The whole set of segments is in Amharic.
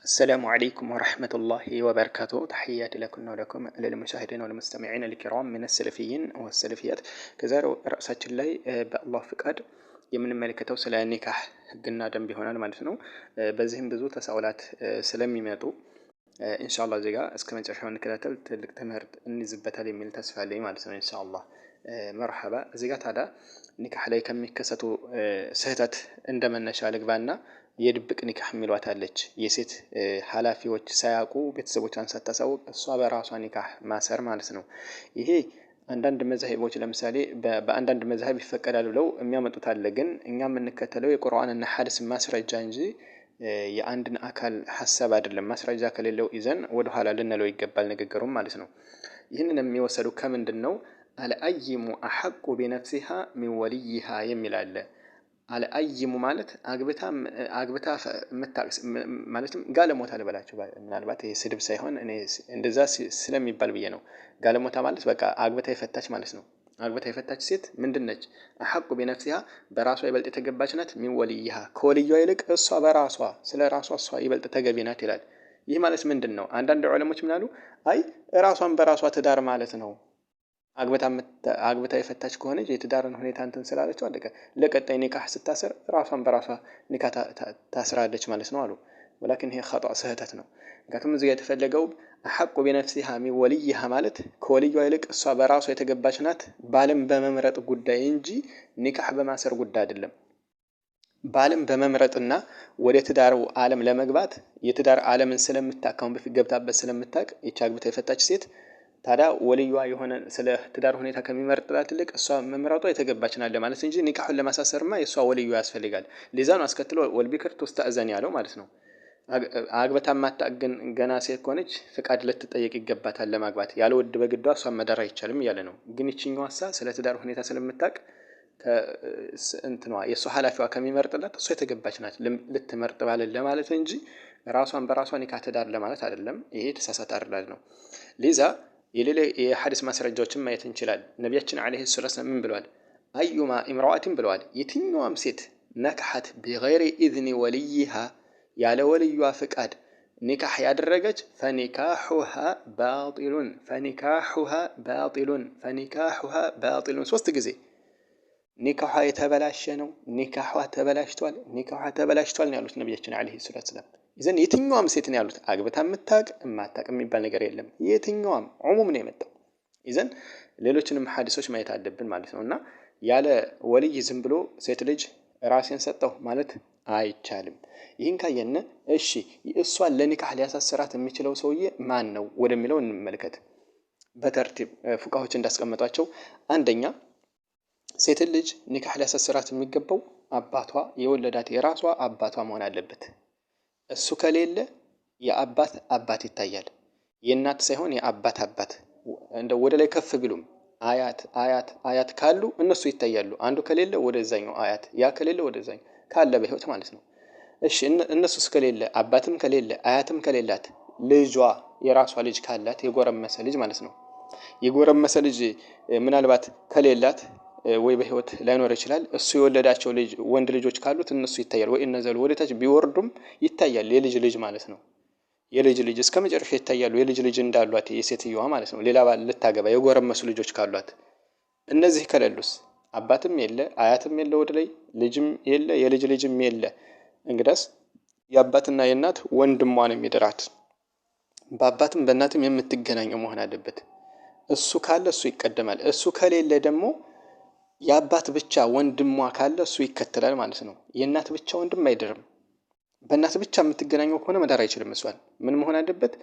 السلام عليكم ورحمة الله وبركاته. تحياتي لكم ولكم للمشاهدين والمستمعين الكرام من السلفيين والسلفيات كزارو رأسات الله بالله فقد يمن ملكته سلا نكاح قلنا دنب هنا المالتنو بزهم بزو تساؤلات سلام يماتو إن شاء الله زيغا اسكمن تشحون كلاتل تلك تمهرت النزبة لي من تسفى لي مالتنو إن شاء الله مرحبا زيغا هذا نكاح لي كم كساتو سهتت عندما نشالك بانا የድብቅ ኒካህ የሚሏት አለች የሴት ሐላፊዎች ሳያውቁ ቤተሰቦቿን ሳታሳውቅ እሷ በራሷ ኒካህ ማሰር ማለት ነው። ይሄ አንዳንድ መዛሂቦች ለምሳሌ በአንዳንድ መዛሂብ ይፈቀዳል ብለው የሚያመጡት አለ። ግን እኛ የምንከተለው የቁርአንና ሐዲስ ማስረጃ እንጂ የአንድን አካል ሐሳብ አይደለም። ማስረጃ ከሌለው ይዘን ወደ ኋላ ልንለው ይገባል ንግግሩም ማለት ነው። ይህንን የሚወሰዱ ከምንድነው አልአይሙ አሐቁ ቢነፍሲሃ ሚን ወልይሃ የሚል አለ። አልአይሙ ማለት አግብታ መታቅስ ማለትም ጋለሞታ ልበላችሁ ምናልባት ይሄ ስድብ ሳይሆን እኔ እንደዛ ስለሚባል ብዬ ነው። ጋለሞታ ማለት በቃ አግብታ የፈታች ማለት ነው። አግብታ የፈታች ሴት ምንድነች? አሐቁ ቢነፍሲሃ በራሷ ይበልጥ የተገባች ናት። ሚን ወልይሃ ከወልዩዋ ይልቅ እሷ በራሷ ስለ ራሷ እሷ ይበልጥ ተገቢ ናት ይላል። ይህ ማለት ምንድነው? አንዳንድ ዑለሞች ምን አሉ? አይ ራሷን በራሷ ትዳር ማለት ነው። አግብታ የፈታች ከሆነች የትዳርን ሁኔታ እንትን ስላለችው አለቀ። ለቀጣይ ኒካህ ስታስር ራሷን በራሷ ኒካህ ታስራለች ማለት ነው አሉ። ولكن هي خطأ ስህተት ነው። ምክንያቱም እዚህ የተፈለገው አሐቁ ቢነፍሲሃ ሚን ወልይሃ ማለት ከወልዩዋ ይልቅ እሷ በራሷ የተገባች ናት ባልን በመምረጥ ጉዳይ እንጂ ኒካህ በማሰር ጉዳይ አይደለም። ባልን በመምረጥና ወደ ትዳሩ ዓለም ለመግባት የትዳር ዓለምን ስለምታካውን በፊት ገብታበት ስለምታውቅ ይህች አግብታ የፈታች ሴት ታዲያ ወልዩዋ የሆነ ስለ ትዳር ሁኔታ ከሚመርጥላት ይልቅ እሷ መምረጧ የተገባች ናት ለማለት እንጂ ኒካሁን ለማሳሰርማ የሷ ወልዩ ያስፈልጋል። ለዛ ነው አስከትሎ ወልቢክር ተስተአዘን ያለው ማለት ነው። አግብታ ማታገን ገና ሴት ከሆነች ፍቃድ ልትጠየቅ ይገባታል ለማግባት። ያለ ወድ በግዷ እሷ መዳር አይቻልም እያለ ነው። ግን እቺኛዋሳ ስለ ትዳር ሁኔታ ስለምታውቅ እንትኗ የሷ ሐላፊዋ ከሚመርጥላት እሷ የተገባች ናት ልትመርጥ ባለ ለማለት እንጂ ራሷን በራሷ ኒካህ ትዳር ለማለት አይደለም። ይሄ ተሳሳተ አይደል ነው። ለዛ የሌላ የሐዲስ ማስረጃዎችን ማየት እንችላለን። ነብያችን አለይሂ ሰላም ምን ብለዋል? አዩማ ኢምራአቲን ብለዋል የትኛውም ሴት ነካሐት ቢገይሪ ኢዝኒ ወልይሃ ያለ ወልዩዋ ፍቃድ ኒካህ ያደረገች ፈኒካሁሃ ባጢሉን ፈኒካሁሃ ባጢሉን ፈኒካሁሃ ባጢሉን ሶስት ጊዜ ኒካህ የተበላሸ ነው። ኒካህ ተበላሽቷል ነው ያሉት ነብያችን አለይሂ ሰላም። ይዘን የትኛውም ሴት ነው ያሉት አግብታ የምታውቅ የማታውቅ የሚባል ነገር የለም። የትኛውም ዑሙም ነው የመጣው። ይዘን ሌሎችንም ሐዲሶች ማየት አለብን ማለት ነውና ያለ ወልይ ዝም ብሎ ሴት ልጅ ራሴን ሰጠው ማለት አይቻልም። ይህን ካየነ እሺ እሷን ለኒካህ ሊያሳስራት የሚችለው ሰውዬ ማን ነው ወደሚለው እንመልከት። በተርቲብ ፉቃዎች እንዳስቀመጧቸው አንደኛ ሴት ልጅ ኒካህ ሊያሳስራት የሚገባው አባቷ የወለዳት የራሷ አባቷ መሆን አለበት። እሱ ከሌለ የአባት አባት ይታያል። የእናት ሳይሆን የአባት አባት እንደ ወደ ላይ ከፍ ቢሉም አያት ካሉ እነሱ ይታያሉ። አንዱ ከሌለ ወደዛኛው አያት ያ ከሌለ ወደዛኛው ካለ በህይወት ማለት ነው። እሺ እነሱስ ከሌለ አባትም ከሌለ አያትም ከሌላት ልጇ የራሷ ልጅ ካላት የጎረመሰ ልጅ ማለት ነው። የጎረመሰ ልጅ ምናልባት ከሌላት ወይ በህይወት ላይኖር ይችላል። እሱ የወለዳቸው ልጅ ወንድ ልጆች ካሉት እነሱ ይታያል። ወይ እነዘሉ ወደታች ቢወርዱም ይታያል የልጅ ልጅ ማለት ነው። የልጅ ልጅ እስከመጨረሻ ይታያሉ የልጅ ልጅ እንዳሏት የሴትየዋ ማለት ነው። ሌላ ባል ልታገባ የጎረመሱ ልጆች ካሏት እነዚህ ከሌሉስ አባትም የለ አያትም የለ ወደ ላይ ልጅም የለ የልጅ ልጅም የለ እንግዳስ የአባትና የእናት ወንድሟ ነው የሚድራት። በአባትም በእናትም የምትገናኘው መሆን አለበት። እሱ ካለ እሱ ይቀደማል። እሱ ከሌለ ደግሞ የአባት ብቻ ወንድሟ ካለ እሱ ይከተላል ማለት ነው። የእናት ብቻ ወንድም አይደርም። በእናት ብቻ የምትገናኘው ከሆነ መዳር አይችልም። እሷን ምን መሆን አለበት?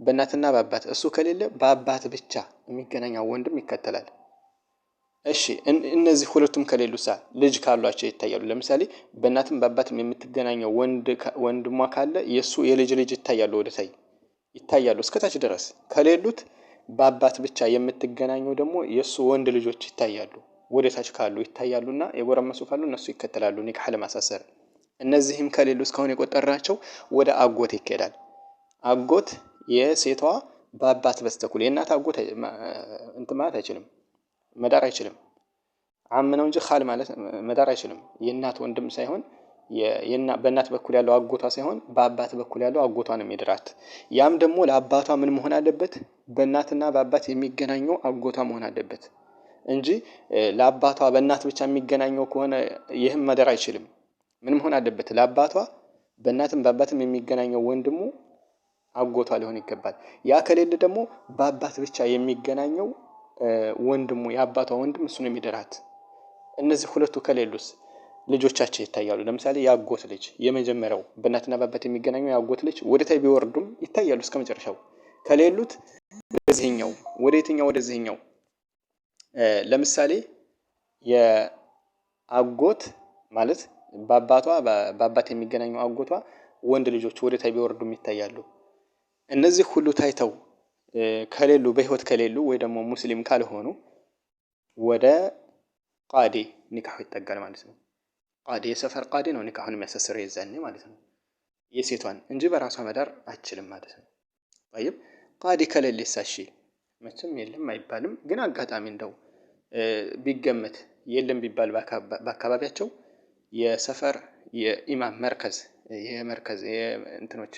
በእናትና በአባት እሱ ከሌለ በአባት ብቻ የሚገናኘው ወንድም ይከተላል። እሺ እነዚህ ሁለቱም ከሌሉሳ ልጅ ካሏቸው ይታያሉ። ለምሳሌ በእናትም በአባትም የምትገናኘው ወንድሟ ካለ የሱ የልጅ ልጅ ይታያሉ ወደታይ ይታያሉ እስከታች ድረስ። ከሌሉት በአባት ብቻ የምትገናኘው ደግሞ የሱ ወንድ ልጆች ይታያሉ ወደታች ካሉ ይታያሉና የጎረመሱ ካሉ እነሱ ይከተላሉ ኒካህ ለማሳሰር። እነዚህም ከሌሉ እስካሁን የቆጠራቸው ወደ አጎት ይኬዳል። አጎት የሴቷ በአባት በስተኩል የእናት አጎት እንትን ማለት አይችልም መዳር አይችልም። አም ነው እንጂ ኻል ማለት መዳር አይችልም። የእናት ወንድም ሳይሆን በእናት በኩል ያለው አጎቷ ሳይሆን በአባት በኩል ያለው አጎቷ ነው የሚድራት። ያም ደግሞ ለአባቷ ምን መሆን አለበት? በእናትና በአባት የሚገናኘው አጎቷ መሆን አለበት እንጂ ለአባቷ በእናት ብቻ የሚገናኘው ከሆነ ይህም መደር አይችልም። ምን መሆን አለበት? ለአባቷ በእናትም በአባትም የሚገናኘው ወንድሙ አጎቷ ሊሆን ይገባል። ያ ከሌለ ደግሞ በአባት ብቻ የሚገናኘው ወንድሙ የአባቷ ወንድም እሱ ነው የሚድራት። እነዚህ ሁለቱ ከሌሉስ ልጆቻቸው ይታያሉ። ለምሳሌ የአጎት ልጅ የመጀመሪያው በእናትና በአባት የሚገናኘው የአጎት ልጅ ወደታይ ቢወርዱም ይታያሉ እስከመጨረሻው። ከሌሉት ወደዚህኛው ወደ የትኛው ወደዚህኛው ለምሳሌ የአጎት ማለት በአባት የሚገናኘው አጎቷ ወንድ ልጆች ወደታይ ቢወርዱም ይታያሉ። እነዚህ ሁሉ ታይተው ከሌሉ በህይወት ከሌሉ ወይ ደግሞ ሙስሊም ካልሆኑ ወደ ቃዲ ኒካሁ ይጠጋል ማለት ነው። ቃዲ የሰፈር ቃዲ ነው ኒካሁን የሚያሳስረው የዛኔ ማለት ነው። የሴቷን እንጂ በራሷ መዳር አትችልም ማለት ነው። طيب ቃዲ ከሌለስ እሺ መቼም የለም አይባልም። ግን አጋጣሚ እንደው ቢገመት የለም ቢባል በአካባቢያቸው የሰፈር የኢማም መርከዝ እንትኖች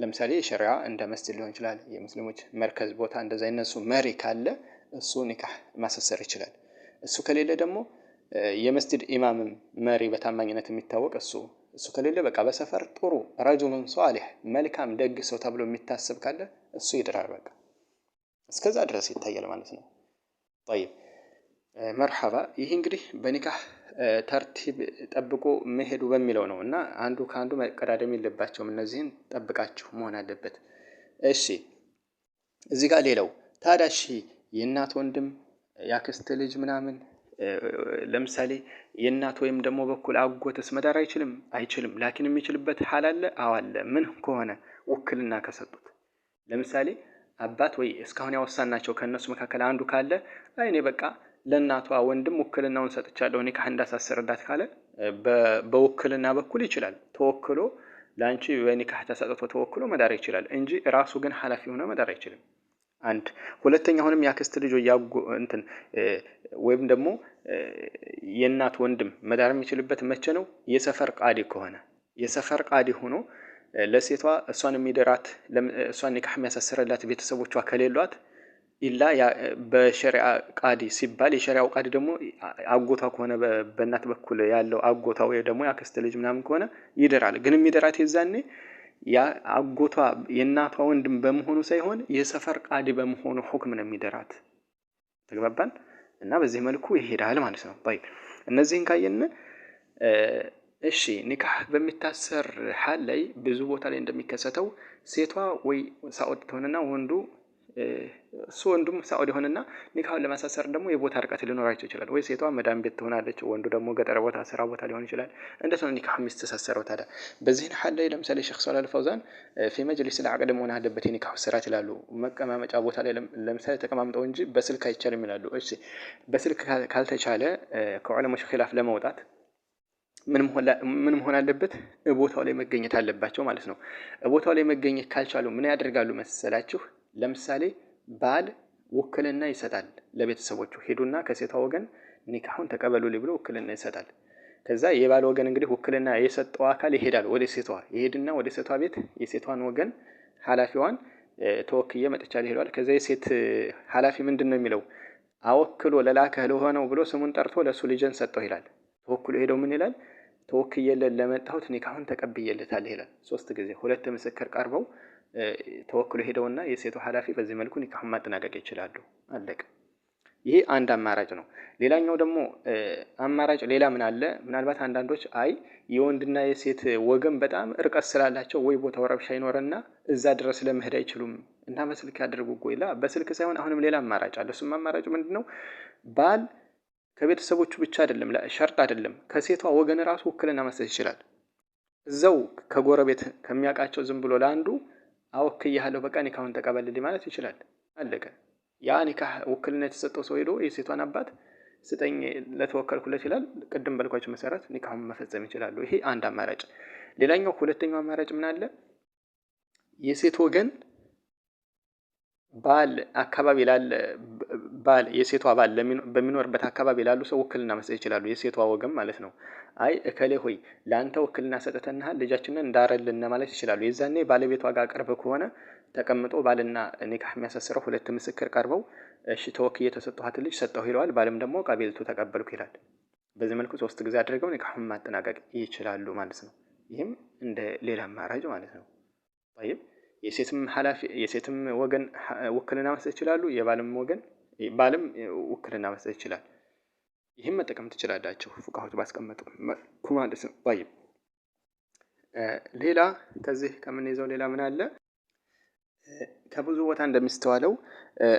ለምሳሌ ሸሪዓ እንደ መስጂድ ሊሆን ይችላል። የሙስሊሞች መርከዝ ቦታ እንደዛ የነሱ መሪ ካለ እሱ ኒካህ ማሳሰር ይችላል። እሱ ከሌለ ደግሞ የመስጂድ ኢማምም መሪ በታማኝነት የሚታወቅ እሱ ከሌለ በቃ በሰፈር ጥሩ ረጁሉን ሷሊህ መልካም ደግ ሰው ተብሎ የሚታሰብ ካለ እሱ ይድራል። በቃ እስከዛ ድረስ ይታያል ማለት ነው። طيب መርሐባ። ይህ እንግዲህ በኒካህ ተርቲብ ጠብቆ መሄዱ በሚለው ነው እና አንዱ ከአንዱ መቀዳደም የለባቸውም። እነዚህን ጠብቃችሁ መሆን አለበት። እሺ እዚህ ጋር ሌላው ታዲያ እሺ የእናት ወንድም ያክስት ልጅ ምናምን ለምሳሌ የእናት ወይም ደግሞ በኩል አጎትስ መዳር አይችልም። ላኪን የሚችልበት ሐል አለ። አዎ አለ። ምን ከሆነ ውክልና ከሰጡት። ለምሳሌ አባት ወይ እስካሁን ያወሳናቸው ከነሱ መካከል አንዱ ካለ እኔ በቃ ለእናቷ ወንድም ውክልናውን ሰጥቻለሁ ኒካህ እንዳሳሰርላት ካለ በውክልና በኩል ይችላል። ተወክሎ ላንቺ በኒካህ ተሰጥቶ ተወክሎ መዳር ይችላል እንጂ ራሱ ግን ሐላፊ ሆኖ መዳር አይችልም። አንድ ሁለተኛ አሁንም ያክስት ልጅ ወይም ደግሞ የእናት ወንድም መዳር የሚችልበት መቼ ነው? የሰፈር ቃዲ ከሆነ የሰፈር ቃዲ ሆኖ ለሴቷ እሷን የሚደራት እሷን ኒካህ የሚያሳስርላት ቤተሰቦቿ ከሌሏት ኢላ በሸሪዓ ቃዲ ሲባል የሸሪዓው ቃዲ ደግሞ አጎቷ ከሆነ በእናት በኩል ያለው አጎቷ ወይ ደግሞ ያክስት ልጅ ምናምን ከሆነ ይደራል። ግን የሚደራት የዛኔ ያ አጎቷ የእናቷ ወንድም በመሆኑ ሳይሆን የሰፈር ቃዲ በመሆኑ ሁክም ነው የሚደራት። ተግባባን? እና በዚህ መልኩ ይሄዳል ማለት ነው። طيب እነዚህን ካየን እሺ ኒካህ በሚታሰር ሐል ላይ ብዙ ቦታ ላይ እንደሚከሰተው ሴቷ ወይ ሳኡድ ትሆንና ወንዱም ሳኡዲ ሆነና ኒካሁን ለማሳሰር ደግሞ የቦታ ርቀት ሊኖራቸው ይችላል። ወይ ሴቷ መዳም ቤት ትሆናለች፣ ወንዱ ደግሞ ገጠር ቦታ ስራ ቦታ ሊሆን ይችላል። እንደዚህ ነው ኒካህ የሚስተሳሰረው። ታዲያ በዚህ ሐል ላይ ለምሳሌ ሼክ ሷላህ አልፈውዛን في مجلس العقد መሆን አለበት የኒካህ ስራት ይላሉ። መቀማመጫ ቦታ ላይ ለምሳሌ ተቀማምጠው እንጂ በስልክ አይቻልም ይላሉ። እሺ በስልክ ካልተቻለ ከዑለሞች ኺላፍ ለመውጣት ምን መሆን አለበት? ቦታው ላይ መገኘት አለባቸው ማለት ነው። ቦታው ላይ መገኘት ካልቻሉ ምን ያደርጋሉ መሰላችሁ? ለምሳሌ ባል ውክልና ይሰጣል ለቤተሰቦቹ። ሄዱና ከሴቷ ወገን ኒካሁን ተቀበሉልኝ ብሎ ውክልና ይሰጣል። ከዛ የባል ወገን እንግዲህ ውክልና የሰጠው አካል ይሄዳል ወደ ሴቷ። ይሄድና ወደ ሴቷ ቤት የሴቷን ወገን ኃላፊዋን ተወክዬ መጥቻለሁ ይላል። ከዛ የሴት ኃላፊ ምንድነው የሚለው? አወክሎ ለላከህ ለሆነው ብሎ ስሙን ጠርቶ ለሱ ልጅን ሰጠው ይላል። ተወክሎ ሄደው ምን ይላል? ተወክዬለት ለመጣሁት ኒካሁን ተቀብዬለታለሁ ይላል። 3 ጊዜ 2 ምስክር ቀርበው ተወክሎ ሄደውና የሴቱ ኃላፊ በዚህ መልኩ ኒካሁን ማጠናቀቅ ይችላሉ። አለቀ። ይሄ አንድ አማራጭ ነው። ሌላኛው ደግሞ አማራጭ ሌላ ምን አለ? ምናልባት አንዳንዶች የወንድና የሴት ወገን በጣም ርቀት ስላላቸው ወይ ቦታው ረብሻ ይኖርና እዛ ድረስ ለመሄድ አይችሉም እና በስልክ ያደርጉ ቆይላ። በስልክ ሳይሆን አሁንም ሌላ አማራጭ አለ። እሱም አማራጭ ምንድነው? ባል ከቤተሰቦቹ ብቻ አይደለም ሸርጥ አይደለም ከሴቷ ወገን ራሱ ውክልና መስጠት ይችላል። እዛው ከጎረቤት ከሚያውቃቸው ዝም ብሎ ለአንዱ አወክያለሁ በቃ ኒካሁን ተቀበልልኝ ማለት ይችላል። አለቀ። ያ ኒካህ ውክልና የተሰጠው ሰው ሄዶ የሴቷን አባት ስጠኝ ለተወከልኩለት ይላል። ቅድም በልኳቸው መሰረት ኒካሁን መፈጸም ይችላሉ። ይሄ አንድ አማራጭ። ሌላኛው ሁለተኛው አማራጭ ምን አለ? የሴት ወገን ባል አካባቢ ላለ ባል የሴቷ ባል በሚኖርበት አካባቢ ላሉ ሰው ውክልና መስጠት ይችላሉ። የሴቷ ወገን ማለት ነው። አይ እከሌ ሆይ ለአንተ ውክልና ሰጥተንሃል ልጃችንን እንዳረልን ማለት ይችላሉ። የዛኔ ባለቤቷ ጋር ቅርብ ከሆነ ተቀምጦ ባልና ኒካህ የሚያሳስረው ሁለት ምስክር ቀርበው እሺ ተወክዬ የተሰጠኋትን ልጅ ሰጠሁ ይለዋል። ባልም ደግሞ ቀቢልቱ ተቀበልኩ ይላል። በዚህ መልኩ 3 ጊዜ አድርገው ኒካሁን ማጠናቀቅ ይችላሉ ማለት ነው። ይህም እንደ ሌላ አማራጭ ማለት ነው። طيب የሴትም ወገን ውክልና መስጠት ይችላሉ። የባልም ወገን ባልም ውክልና መስጠት ይችላል። ይህም መጠቀም ትችላላችሁ ፉቃዎች ባስቀመጡ መልኩ ማለት ነው። طيب ሌላ ከዚህ ከምንይዘው ሌላ ምን አለ? ከብዙ ቦታ እንደሚስተዋለው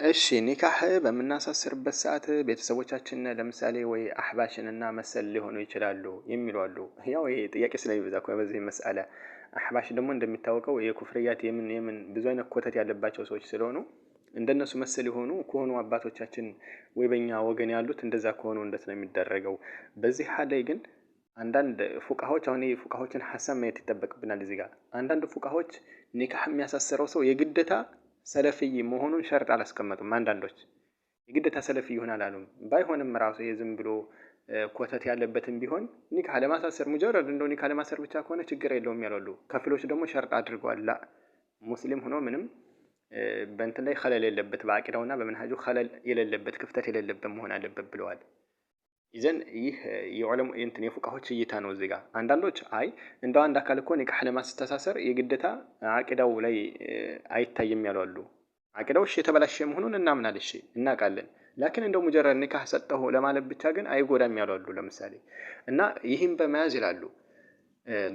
እሺ ኒካህ በምናሳስርበት ሰዓት ቤተሰቦቻችን ለምሳሌ ወይ አህባሽንና መሰል ሊሆኑ ይችላሉ የሚሉ አሉ። ያው ይሄ ጥያቄ ስለሚበዛ እኮ በዚህ መስአለ አህባሽ ደግሞ እንደሚታወቀው የኩፍርያት የምን ብዙ አይነት ኮተት ያለባቸው ሰዎች ስለሆኑ እንደነሱ መሰል የሆኑ ከሆኑ አባቶቻችን ወይ በእኛ ወገን ያሉት እንደዛ ከሆኑ እንደት ነው የሚደረገው? በዚህ ሀላይ ግን አንዳንድ ፉቃዎች አሁን የፉቃዎችን ሐሳብ ማየት ይጠበቅብናል። እዚህ ጋር አንዳንድ ፉቃዎች ኒካህ የሚያሳስረው ሰው የግዴታ ሰለፊይ መሆኑን ሸርጥ አላስቀመጡም። አንዳንዶች የግዴታ ሰለፊይ ይሆናል አሉ። ባይሆንም ራሱ የዝም ብሎ ኮተት ያለበትም ቢሆን ኒካህ ለማሳሰር ሙጀረድ እንደው ኒካህ ለማሳሰር ብቻ ከሆነ ችግር የለውም ያሉ። ከፊሎች ደግሞ ሸርጥ አድርገዋል። ላ ሙስሊም ሆኖ ምንም በእንትን ላይ ኸለል የሌለበት በአቂዳውና በመንሃጁ ኸለል የሌለበት ክፍተት የሌለበት መሆን አለበት ብለዋል። ይዘን ይህ የዑለማ እንትን የፉቃዎች እይታ ነው። እዚህ ጋር አንዳንዶች አይ እንደው አንድ አካል እኮ ኒካህ ለማስተሳሰር የግዴታ አቂዳው ላይ አይታይም ያሉ አሉ። አቂዳው እሺ የተበላሸ መሆኑን እናምናለን፣ እሺ እናውቃለን። ላኪን እንደው ሙጀረድ ኒካህ ሰጠሁ ለማለት ብቻ ግን አይጎዳም ያሉ አሉ። ለምሳሌ እና ይህን በመያዝ ይላሉ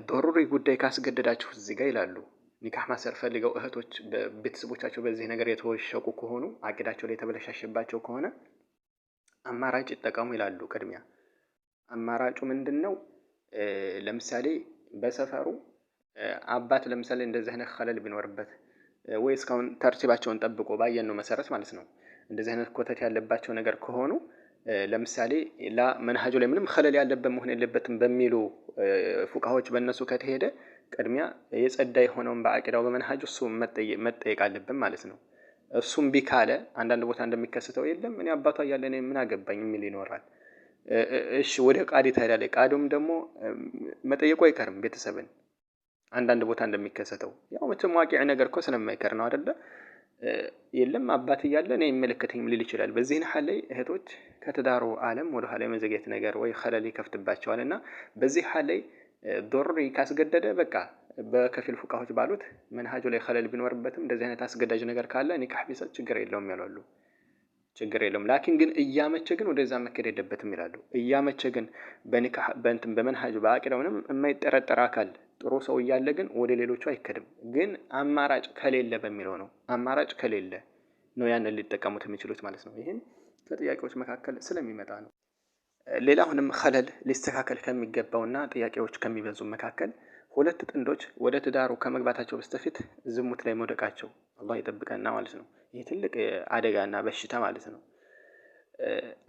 ዶሩሪ ጉዳይ ካስገደዳችሁ እዚህ ጋር ይላሉ ኒካህ ማሰር ፈልገው እህቶች ቤተሰቦቻቸው በዚህ ነገር የተወሸቁ ከሆኑ አቂዳቸው ላይ የተበላሸባቸው ከሆነ አማራጭ ይጠቀሙ ይላሉ። ቅድሚያ አማራጩ ምንድነው? ለምሳሌ በሰፈሩ አባት ለምሳሌ እንደዚህ አይነት ኸለል ቢኖርበት ወይ እስካሁን ተርቲባቸውን ጠብቆ ባየነው መሰረት ማለት ነው እንደዚህ አይነት ኮተት ያለባቸው ነገር ከሆኑ ለምሳሌ መንሃጁ ላይ ምንም ኸለል ያለበት መሆን የለበትም በሚሉ ፉቃዎች በእነሱ ከተሄደ ቅድሚያ የጸዳ የሆነውን በአቂዳው በመንሃጁ እሱ መጠየቅ አለብን ማለት ነው። እሱም ቢካለ አንዳንድ ቦታ እንደሚከሰተው የለም እኔ አባቷ እያለ እኔ ምን አገባኝ የሚል ይኖራል። እሺ ወደ ቃዲ ታዲያ ቃዲውም ደግሞ መጠየቁ አይቀርም ቤተሰብን። አንዳንድ ቦታ እንደሚከሰተው ያው መቼም ዋቂዕ ነገር እኮ ስለማይቀር ነው አይደለ? የለም አባት እያለ እኔ አይመለከተኝም ሊል ይችላል። በዚህ ሐል ላይ እህቶች ከተዳሩ ዓለም ወደ ኋላ የመዘግየት ነገር ወይ ኸለል ይከፍትባቸዋልና በዚህ ሐል ላይ ዶሪ ካስገደደ በቃ በከፊል ፉቃዎች ባሉት መንሃጁ ላይ ኸለል ቢኖርበትም እንደዚህ አይነት አስገዳጅ ነገር ካለ ኒካህ ቢሰጥ ችግር የለውም ያሉ። ችግር የለውም ላኪን ግን እያመቸ ግን ወደዛ መከድ የለበትም ይላሉ። እያመቸ ግን በኒካህ በመንሃጁ በአቂዳው ምንም የማይጠረጠር አካል ጥሩ ሰው እያለ ግን ወደ ሌሎቹ አይከድም። ግን አማራጭ ከሌለ በሚለው ነው። አማራጭ ከሌለ ነው ያንን ሊጠቀሙት የሚችሉት ማለት ነው። ይሄን ከጥያቄዎች መካከል ስለሚመጣ ነው። ሌላ አሁንም ኸለል ሊስተካከል ከሚገባውና ጥያቄዎች ከሚበዙ መካከል ሁለት ጥንዶች ወደ ትዳሩ ከመግባታቸው በስተፊት ዝሙት ላይ መውደቃቸው አላህ ይጠብቀና ማለት ነው። ይሄ ትልቅ አደጋና በሽታ ማለት ነው።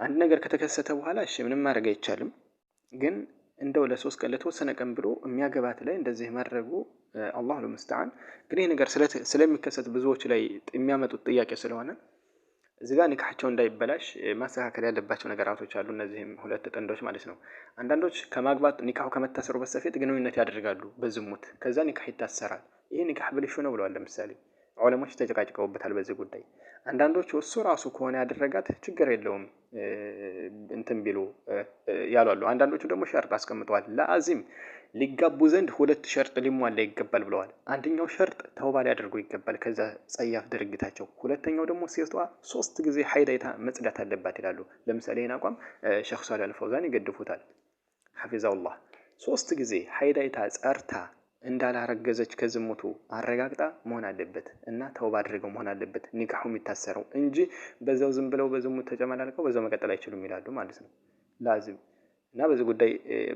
አንድ ነገር ከተከሰተ በኋላ እሺ ምንም ማድረግ አይቻልም። ግን እንደው ለሶስት ቀን ለተወሰነ ቀን ብሎ የሚያገባት ላይ እንደዚህ ማድረጉ አላሁ ለሙስተዓን። ግን ይሄ ነገር ስለሚከሰት ብዙዎች ላይ የሚያመጡት ጥያቄ ስለሆነ እዚህ ጋር ኒካሃቸው እንዳይበላሽ ማስተካከል ያለባቸው ነገራቶች አሉ። እነዚህም ሁለት ጥንዶች ማለት ነው። አንዳንዶች ከማግባት ኒካሁ ከመታሰሩ በስተፊት ግንኙነት ያደርጋሉ በዝሙት ከዛ ኒካህ ይታሰራል። ይሄ ኒካህ ብልሹ ነው ብለዋል። ለምሳሌ ዑለሞች ተጨቃጭቀውበታል በዚህ ጉዳይ። አንዳንዶች እሱ ራሱ ከሆነ ያደረጋት ችግር የለውም እንትን ቢሉ ያሉ አሉ። አንዳንዶቹ ደግሞ ሸርጥ አስቀምጠዋል። ለአዚም ሊጋቡ ዘንድ ሁለት ሸርጥ ሊሟላ ይገባል ብለዋል። አንደኛው ሸርጥ ተውባ ሊያደርጉ ይገባል ከዛ ጸያፍ ድርጊታቸው። ሁለተኛው ደግሞ ሴቷ 3 ጊዜ ሀይዳይታ መጽዳት አለባት ይላሉ። ለምሳሌ ይሄን አቋም ሼኽ ሷሊህ አልፈውዛን ይገድፉታል ሐፊዘሁላህ። 3 ጊዜ ሀይዳይታ ጸርታ እንዳላረገዘች ከዝሙቱ አረጋግጣ መሆን አለበት እና ተውባ አድርገው መሆን አለበት ኒካሁ የሚታሰረው እንጂ በዛው ዝም ብለው በዝሙት ተጨማላልቀው በዛው መቀጠል አይችሉም ይላሉ ማለት ነው። ላዚም እና በዚህ ጉዳይ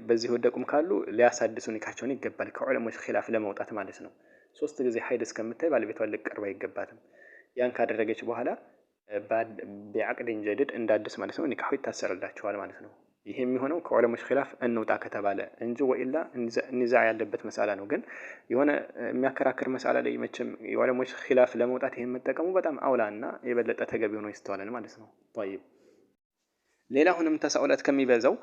በዚህ ወደቁም ካሉ ሊያሳድሱ ኒካቸውን ይገባል ከዑለሞች ኺላፍ ለመውጣት ማለት ነው። 3 ጊዜ ሀይድ እስከምታይ ባለቤቷን ልትቀርብ አይገባትም። ያን ካደረገች በኋላ ቢዐቅድን ጀዲድ እንዳድስ ማለት ነው ኒካሁ ይታሰርላቸዋል ማለት ነው። ይሄ የሚሆነው ከዑለሞች ኺላፍ እንውጣ ከተባለ እንጂ ወኢላ ኒዛ ያለበት መሳላ ነው። ግን የሆነ የሚያከራክር መሳላ ላይ መቼም የዑለሞች ኺላፍ ለመውጣት ይሄን መጠቀሙ በጣም አውላና የበለጠ ተገቢ ሆኖ ይስተዋላል ማለት ነው። طيب ሌላ አሁንም ተሳኡላት ከሚበዛው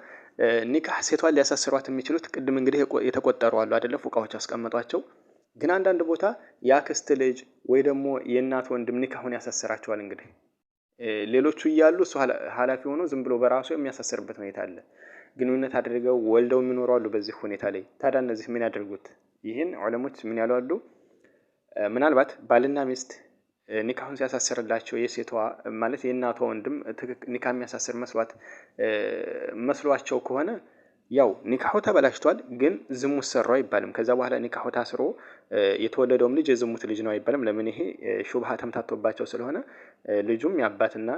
ኒካህ ሴቷን ሊያሳስሯት የሚችሉት ቅድም እንግዲህ የተቆጠሩ አሉ አይደለ ፉቃዎች ያስቀመጧቸው። ግን አንዳንድ ቦታ የአክስት ልጅ ወይ ደግሞ የእናት ወንድም ኒካሁን ያሳስራቸዋል። እንግዲህ ሌሎቹ እያሉ እሱ ኃላፊ ሆኖ ዝም ብሎ በራሱ የሚያሳስርበት ሁኔታ አለ። ግንኙነት አድርገው ወልደው የሚኖሩ አሉ በዚህ ሁኔታ ላይ። ታዲያ እነዚህ ምን ያደርጉት? ይህን ዑለሞች ምን ያሉ አሉ? ምናልባት ባልና ሚስት ኒካሁን ሲያሳስርላቸው የሴቷ ማለት የእናቷ ወንድም ኒካ የሚያሳስር መስሏቸው ከሆነ ያው ኒካሁ ተበላሽቷል፣ ግን ዝሙት ሰሩ አይባልም። ከዛ በኋላ ኒካሁ ታስሮ የተወለደውም ልጅ የዝሙት ልጅ ነው አይባልም። ለምን? ይሄ ሹብሃ ተምታቶባቸው ስለሆነ ልጁም የአባትና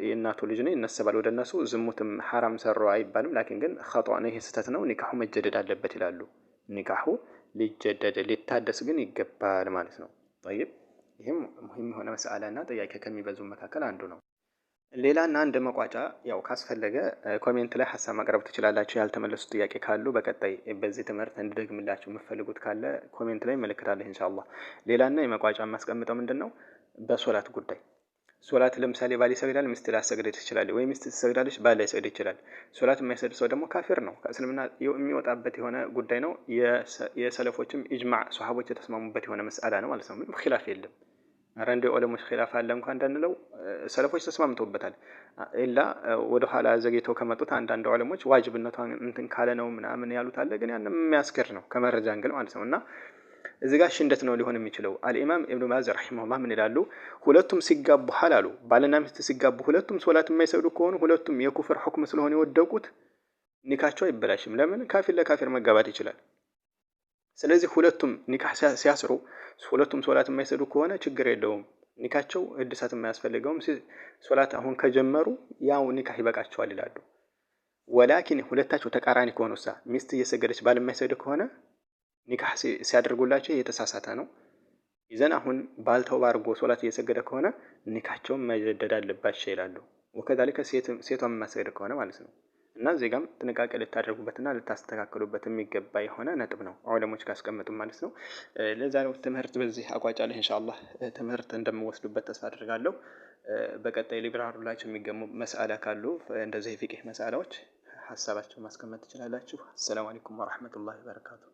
የእናቱ ልጅ ነው ይነሰባል ወደ እነሱ። ዝሙትም ሐራም ሰሩ አይባልም። ላኪን ግን ኸጧ ነው፣ ይሄ ስህተት ነው፣ ኒካሁ መጀደድ አለበት ይላሉ። ኒካሁ ሊታደስ ግን ይገባል ማለት ነው። طيب ይህም ሙሂም የሆነ መስአላና ጥያቄ ከሚበዙ መካከል አንዱ ነው። ሌላና አንድ መቋጫ ያው ካስፈለገ ኮሜንት ላይ ሐሳብ ማቅረብ ትችላላችሁ። ያልተመለሱ ጥያቄ ካሉ በቀጣይ በዚህ ትምህርት እንድደግምላችሁ የምትፈልጉት ካለ ኮሜንት ላይ መልእክታለሁ ኢንሻአላህ። ሌላና የመቋጫ የማስቀምጠው ምንድነው በሶላት ጉዳይ። ሶላት ለምሳሌ ባል ይሰግዳል፣ ሚስት ላትሰግድ ትችላለች፣ ወይ ሚስት ትሰግዳለች፣ ባል ላይሰግድ ይችላል። ሶላት የማይሰግድ ሰው ደግሞ ካፊር ነው፣ ከእስልምና የሚወጣበት የሆነ ጉዳይ ነው። የሰለፎችም ኢጅማዕ ሱሐቦች የተስማሙበት የሆነ መስአላ ነው ማለት ነው። ምንም ኺላፍ የለም። አረንዴ ዑለሞች ኺላፍ አለ እንኳን እንዳንለው ሰለፎች ተስማምተውበታል። ኢላ ወደ ኋላ ዘግይተው ከመጡት አንዳንድ ዑለሞች ዋጅብነቷን እንትን ካለ ነው ምናምን ያሉት አለ። ግን ያንን የሚያስከር ነው ከመረጃ አንግል ማለት ነው። እና እዚህ ጋር እንዴት ነው ሊሆን የሚችለው? አልኢማም ኢብኑ ባዝ ረሂመሁላህ ምን ይላሉ? ሁለቱም ሲጋቡ ሐላሉ ባልና ሚስት ሲጋቡ ሁለቱም ሶላት የማይሰግዱ ከሆኑ ሁለቱም የኩፍር ሁክም ስለሆነ የወደቁት ኒካቸው አይበላሽም። ለምን? ካፊር ለካፊር መጋባት ይችላል። ስለዚህ ሁለቱም ኒካህ ሲያስሩ ሁለቱም ሶላት የማይሰግዱ ከሆነ ችግር የለውም፣ ኒካቸው እድሳት የማያስፈልገውም። ሶላት አሁን ከጀመሩ ያው ኒካህ ይበቃቸዋል ይላሉ። ወላኪን ሁለታቸው ተቃራኒ ከሆኑሳ ሚስት እየሰገደች ባል የማይሰግድ ከሆነ ኒካህ ሲያደርጉላቸው የተሳሳተ ነው። ይዘን አሁን ባል ተውባርጎ ሶላት እየሰገደ ከሆነ ኒካቸውን መጀደድ አለባቸው ይላሉ። ወከዛሊከ ሴቷም የማትሰግድ ከሆነ ማለት ነው። እና እዚህ ጋርም ጥንቃቄ ልታደርጉበትና ልታስተካክሉበት የሚገባ የሆነ ነጥብ ነው ዑለሞች ካስቀመጡ ማለት ነው። ለዛሬው ትምህርት በዚህ አቋጫለሁ። ኢንሻአላህ ትምህርት እንደምወስዱበት ተስፋ አድርጋለሁ። በቀጣይ ሊብራሩላችሁ የሚገሙ መስአላ ካሉ እንደዚህ የፊቅህ መስአላዎች ሐሳባችሁን ማስቀመጥ ትችላላችሁ። አሰላሙ አለይኩም ወራህመቱላሂ ወበረካቱ።